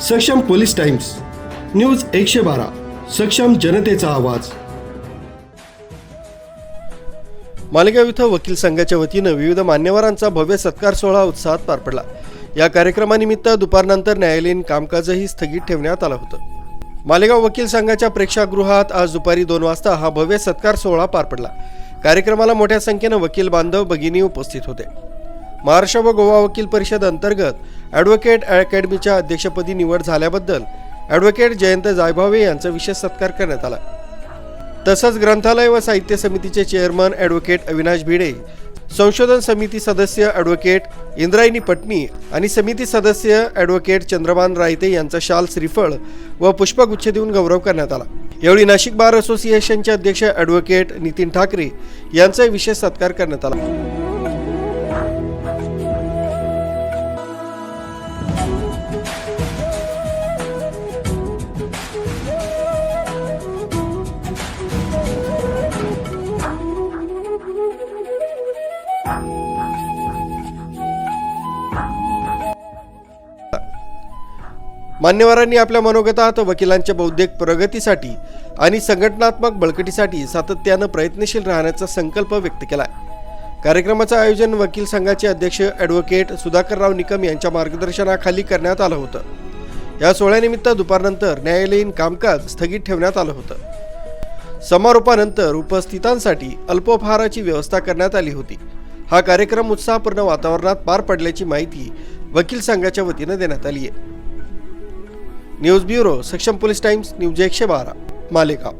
सक्षम police times, news 112, सक्षम जनतेचा आवाज। मालेगाव इथं वकील संघाच्या वतीनं विविध मान्यवरांचा भव्य सत्कार सोहळा उत्साहात पार पडला। या कार्यक्रमानिमित्त दुपारनंतर न्यायालयीन कामकाजही स्थगित ठेवण्यात आलं होतं। मालेगाव वकील संघाच्या प्रेक्षागृहात आज दुपारी 2 वाजता हा भव्य सत्कार सोहळा पार पडला। कार्यक्रमाला मोठ्या संख्येनं वकील बांधव भगिनी उपस्थित होते। महाराष्ट्र व गोवा वकील परिषद अंतर्गत ॲडव्होकेट अकॅडमीच्या अध्यक्षपदी निवड झाल्याबद्दल ॲडव्होकेट जयंत जायभावे यांचा विशेष सत्कार करण्यात आला। तसंच ग्रंथालय व साहित्य समितीचे चेअरमन ॲडव्होकेट अविनाश भिडे, संशोधन समिती सदस्य ॲडव्होकेट इंद्रायणी पटणी आणि समिती सदस्य ॲडव्होकेट चंद्रभान रायते यांचा शाल, श्रीफळ व पुष्पगुच्छ देऊन गौरव करण्यात आला। यावेळी नाशिक बार असोसिएशनचे अध्यक्ष ॲडव्होकेट नितीन ठाकरे यांचा विशेष सत्कार करण्यात आला। मान्यवरांनी आपल्या मनोगतात वकिलांच्या बौद्धिक प्रगतीसाठी आणि संघटनात्मक बळकटीसाठी सातत्यानं प्रयत्नशील राहण्याचा संकल्प व्यक्त केला। कार्यक्रमाचं आयोजन वकील संघाचे अध्यक्ष ॲडव्होकेट सुधाकरराव निकम यांच्या मार्गदर्शनाखाली करण्यात आलं होतं। या सोहळ्यानिमित्त दुपारनंतर न्यायालयीन कामकाज स्थगित ठेवण्यात आलं होतं। समारोपानंतर उपस्थितांसाठी अल्पोपहाराची व्यवस्था करण्यात आली होती। हा कार्यक्रम उत्साहपूर्ण वातावरणात पार पडल्याची माहिती वकील संघाच्या वतीनं देण्यात आली आहे। न्यूज ब्युरो, सक्षम पोलीस टाइम्स, न्यूज 112, मालेगाव।